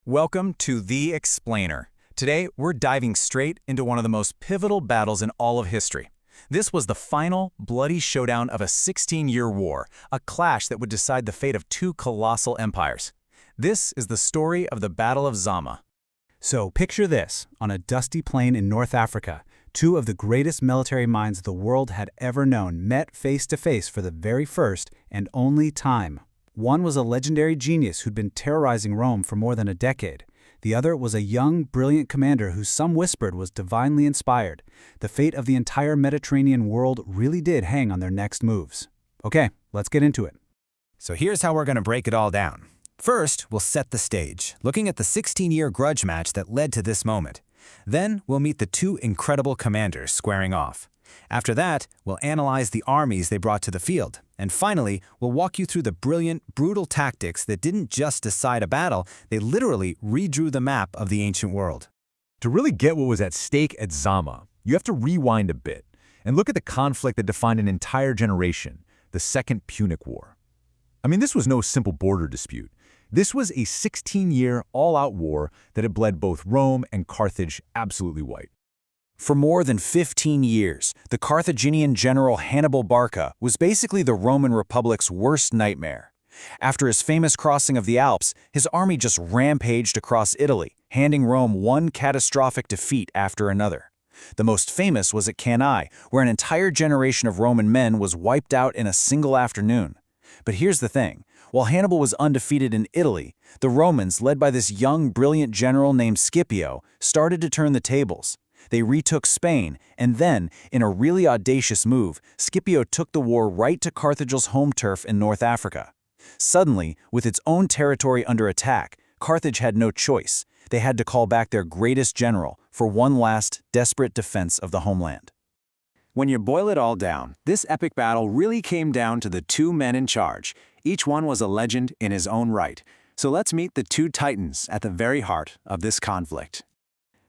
Welcome to The Explainer. Today, we're diving straight into one of the most pivotal battles in all of history. This was the final, bloody showdown of a 16-year war, a clash that would decide the fate of two colossal empires. This is the story of the Battle of Zama. So picture this, on a dusty plain in North Africa, two of the greatest military minds the world had ever known met face to face for the very first and only time. One was a legendary genius who'd been terrorizing Rome for more than a decade. The other was a young, brilliant commander who some whispered was divinely inspired. The fate of the entire Mediterranean world really did hang on their next moves. Okay, let's get into it. So here's how we're going to break it all down. First, we'll set the stage, looking at the 16-year grudge match that led to this moment. Then, we'll meet the two incredible commanders squaring off. After that, we'll analyze the armies they brought to the field. And finally, we'll walk you through the brilliant, brutal tactics that didn't just decide a battle, they literally redrew the map of the ancient world. To really get what was at stake at Zama, you have to rewind a bit and look at the conflict that defined an entire generation, the Second Punic War. I mean, this was no simple border dispute. This was a 16-year, all-out war that had bled both Rome and Carthage absolutely white. For more than 15 years, the Carthaginian general Hannibal Barca was basically the Roman Republic's worst nightmare. After his famous crossing of the Alps, his army just rampaged across Italy, handing Rome one catastrophic defeat after another. The most famous was at Cannae, where an entire generation of Roman men was wiped out in a single afternoon. But here's the thing. While Hannibal was undefeated in Italy, the Romans, led by this young, brilliant general named Scipio, started to turn the tables. They retook Spain, and then, in a really audacious move, Scipio took the war right to Carthage's home turf in North Africa. Suddenly, with its own territory under attack, Carthage had no choice. They had to call back their greatest general for one last, desperate defense of the homeland. When you boil it all down, this epic battle really came down to the two men in charge. Each one was a legend in his own right. So let's meet the two titans at the very heart of this conflict.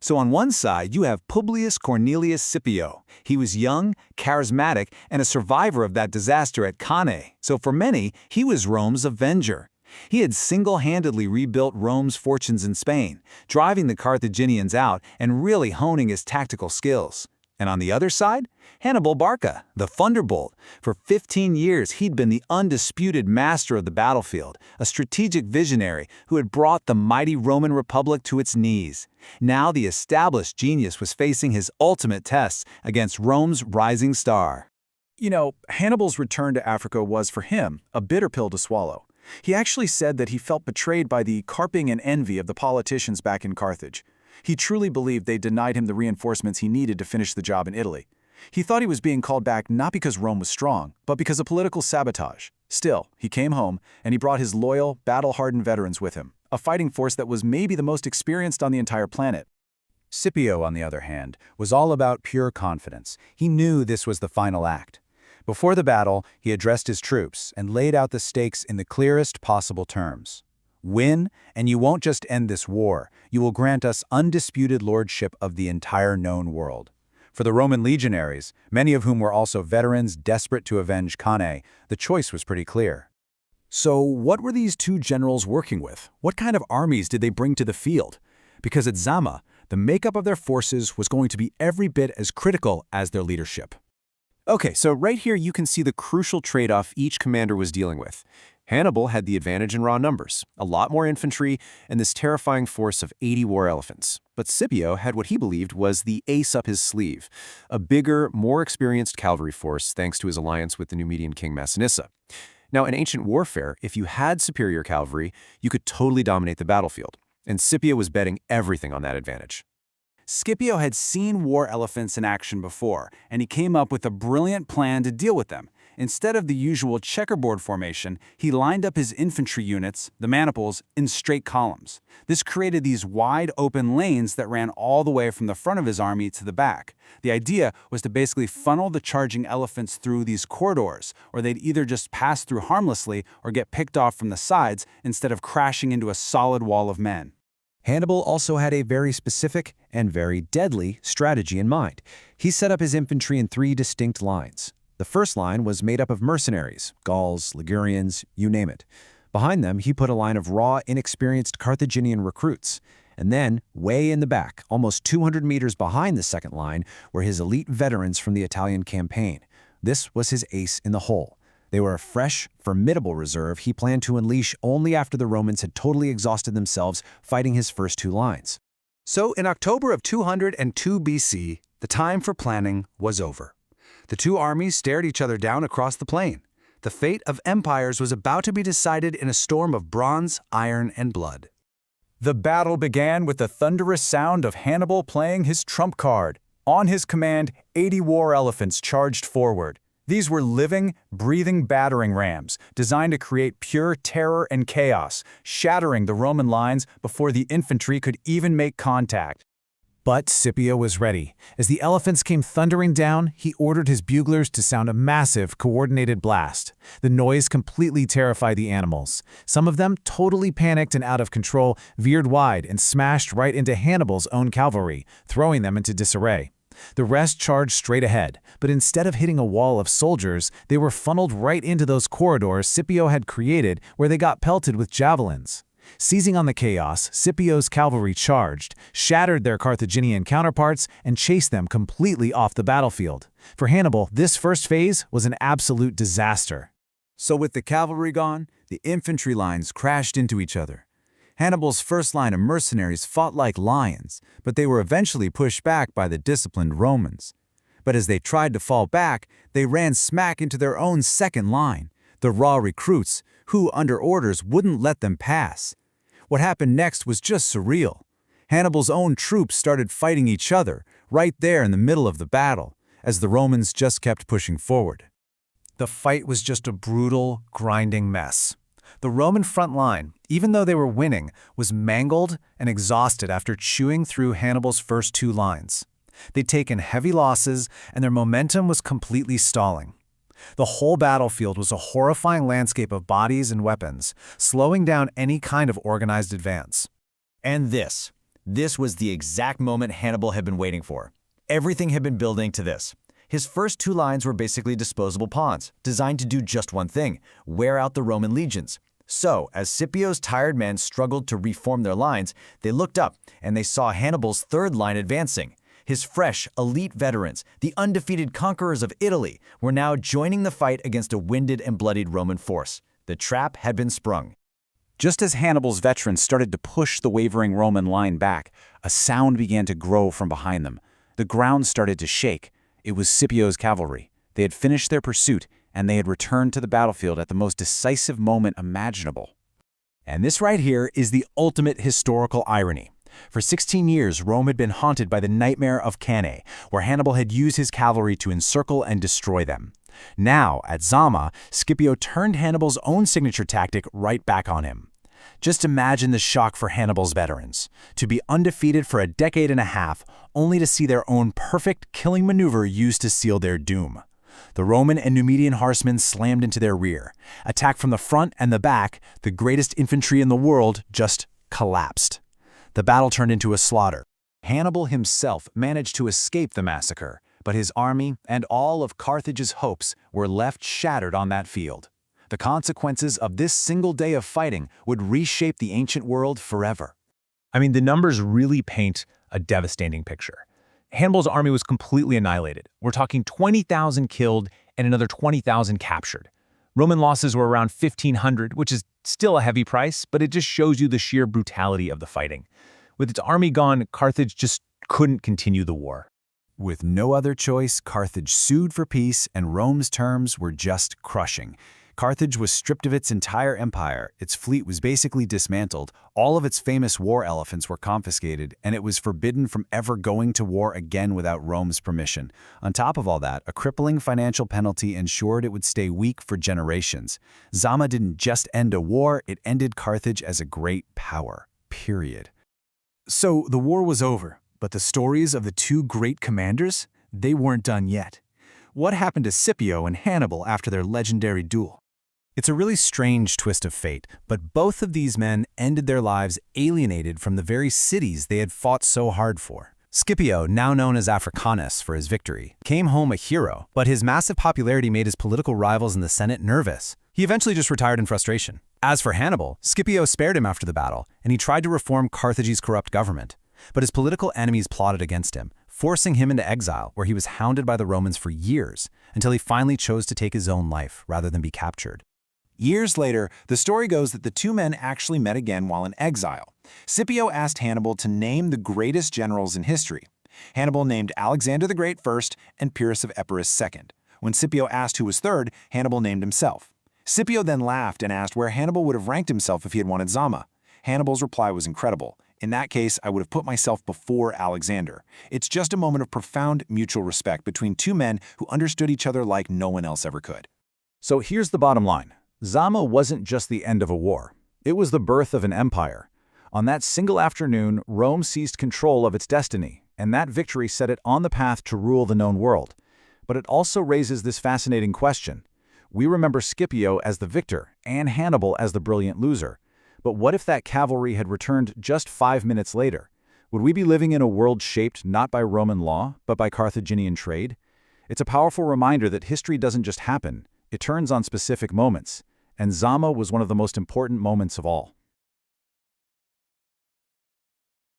So on one side, you have Publius Cornelius Scipio. He was young, charismatic, and a survivor of that disaster at Cannae. So for many, he was Rome's avenger. He had single-handedly rebuilt Rome's fortunes in Spain, driving the Carthaginians out and really honing his tactical skills. And on the other side, Hannibal Barca, the thunderbolt. For 15 years, he'd been the undisputed master of the battlefield, a strategic visionary who had brought the mighty Roman Republic to its knees. Now the established genius was facing his ultimate tests against Rome's rising star. You know, Hannibal's return to Africa was, for him, a bitter pill to swallow. He actually said that he felt betrayed by the carping and envy of the politicians back in Carthage. He truly believed they denied him the reinforcements he needed to finish the job in Italy. He thought he was being called back not because Rome was strong, but because of political sabotage. Still, he came home, and he brought his loyal, battle-hardened veterans with him, a fighting force that was maybe the most experienced on the entire planet. Scipio, on the other hand, was all about pure confidence. He knew this was the final act. Before the battle, he addressed his troops and laid out the stakes in the clearest possible terms. Win, and you won't just end this war, you will grant us undisputed lordship of the entire known world. For the Roman legionaries, many of whom were also veterans desperate to avenge Cannae, the choice was pretty clear. So what were these two generals working with? What kind of armies did they bring to the field? Because at Zama, the makeup of their forces was going to be every bit as critical as their leadership. Okay, so right here you can see the crucial trade-off each commander was dealing with. Hannibal had the advantage in raw numbers, a lot more infantry, and this terrifying force of 80 war elephants. But Scipio had what he believed was the ace up his sleeve, a bigger, more experienced cavalry force thanks to his alliance with the Numidian king Massinissa. Now, in ancient warfare, if you had superior cavalry, you could totally dominate the battlefield, and Scipio was betting everything on that advantage. Scipio had seen war elephants in action before, and he came up with a brilliant plan to deal with them. Instead of the usual checkerboard formation, he lined up his infantry units, the maniples, in straight columns. This created these wide open lanes that ran all the way from the front of his army to the back. The idea was to basically funnel the charging elephants through these corridors, or they'd either just pass through harmlessly or get picked off from the sides instead of crashing into a solid wall of men. Hannibal also had a very specific and very deadly strategy in mind. He set up his infantry in three distinct lines. The first line was made up of mercenaries, Gauls, Ligurians, you name it. Behind them, he put a line of raw, inexperienced Carthaginian recruits. And then, way in the back, almost 200 meters behind the second line, were his elite veterans from the Italian campaign. This was his ace in the hole. They were a fresh, formidable reserve he planned to unleash only after the Romans had totally exhausted themselves fighting his first two lines. So in October of 202 BC, the time for planning was over. The two armies stared each other down across the plain. The fate of empires was about to be decided in a storm of bronze, iron, and blood. The battle began with the thunderous sound of Hannibal playing his trump card. On his command, 80 war elephants charged forward. These were living, breathing battering rams, designed to create pure terror and chaos, shattering the Roman lines before the infantry could even make contact. But Scipio was ready. As the elephants came thundering down, he ordered his buglers to sound a massive, coordinated blast. The noise completely terrified the animals. Some of them, totally panicked and out of control, veered wide and smashed right into Hannibal's own cavalry, throwing them into disarray. The rest charged straight ahead, but instead of hitting a wall of soldiers, they were funneled right into those corridors Scipio had created where they got pelted with javelins. Seizing on the chaos, Scipio's cavalry charged, shattered their Carthaginian counterparts, and chased them completely off the battlefield. For Hannibal, this first phase was an absolute disaster. So with the cavalry gone, the infantry lines crashed into each other. Hannibal's first line of mercenaries fought like lions, but they were eventually pushed back by the disciplined Romans. But as they tried to fall back, they ran smack into their own second line, the raw recruits, who, under orders, wouldn't let them pass. What happened next was just surreal. Hannibal's own troops started fighting each other, right there in the middle of the battle, as the Romans just kept pushing forward. The fight was just a brutal, grinding mess. The Roman front line, even though they were winning, was mangled and exhausted after chewing through Hannibal's first two lines. They'd taken heavy losses, and their momentum was completely stalling. The whole battlefield was a horrifying landscape of bodies and weapons, slowing down any kind of organized advance. And this was the exact moment Hannibal had been waiting for. Everything had been building to this. His first two lines were basically disposable pawns, designed to do just one thing: wear out the Roman legions. So, as Scipio's tired men struggled to reform their lines, they looked up and they saw Hannibal's third line advancing. His fresh, elite veterans, the undefeated conquerors of Italy, were now joining the fight against a winded and bloodied Roman force. The trap had been sprung. Just as Hannibal's veterans started to push the wavering Roman line back, a sound began to grow from behind them. The ground started to shake. It was Scipio's cavalry. They had finished their pursuit, and they had returned to the battlefield at the most decisive moment imaginable. And this right here is the ultimate historical irony. For 16 years, Rome had been haunted by the nightmare of Cannae, where Hannibal had used his cavalry to encircle and destroy them. Now, at Zama, Scipio turned Hannibal's own signature tactic right back on him. Just imagine the shock for Hannibal's veterans, to be undefeated for a decade and a half, only to see their own perfect killing maneuver used to seal their doom. The Roman and Numidian horsemen slammed into their rear. Attacked from the front and the back, the greatest infantry in the world just collapsed. The battle turned into a slaughter. Hannibal himself managed to escape the massacre, but his army and all of Carthage's hopes were left shattered on that field. The consequences of this single day of fighting would reshape the ancient world forever. I mean, the numbers really paint a devastating picture. Hannibal's army was completely annihilated. We're talking 20,000 killed and another 20,000 captured. Roman losses were around 1,500, which is still a heavy price, but it just shows you the sheer brutality of the fighting. With its army gone, Carthage just couldn't continue the war. With no other choice, Carthage sued for peace, and Rome's terms were just crushing. Carthage was stripped of its entire empire, its fleet was basically dismantled, all of its famous war elephants were confiscated, and it was forbidden from ever going to war again without Rome's permission. On top of all that, a crippling financial penalty ensured it would stay weak for generations. Zama didn't just end a war, it ended Carthage as a great power. Period. So the war was over, but the stories of the two great commanders, they weren't done yet. What happened to Scipio and Hannibal after their legendary duel? It's a really strange twist of fate, but both of these men ended their lives alienated from the very cities they had fought so hard for. Scipio, now known as Africanus for his victory, came home a hero, but his massive popularity made his political rivals in the Senate nervous. He eventually just retired in frustration. As for Hannibal, Scipio spared him after the battle, and he tried to reform Carthage's corrupt government. But his political enemies plotted against him, forcing him into exile, where he was hounded by the Romans for years, until he finally chose to take his own life rather than be captured. Years later, the story goes that the two men actually met again while in exile. Scipio asked Hannibal to name the greatest generals in history. Hannibal named Alexander the Great first and Pyrrhus of Epirus second. When Scipio asked who was third, Hannibal named himself. Scipio then laughed and asked where Hannibal would have ranked himself if he had wanted Zama. Hannibal's reply was incredible. In that case, I would have put myself before Alexander. It's just a moment of profound mutual respect between two men who understood each other like no one else ever could. So here's the bottom line. Zama wasn't just the end of a war. It was the birth of an empire. On that single afternoon, Rome seized control of its destiny, and that victory set it on the path to rule the known world. But it also raises this fascinating question. We remember Scipio as the victor and Hannibal as the brilliant loser. But what if that cavalry had returned just 5 minutes later? Would we be living in a world shaped not by Roman law, but by Carthaginian trade? It's a powerful reminder that history doesn't just happen. It turns on specific moments. And Zama was one of the most important moments of all.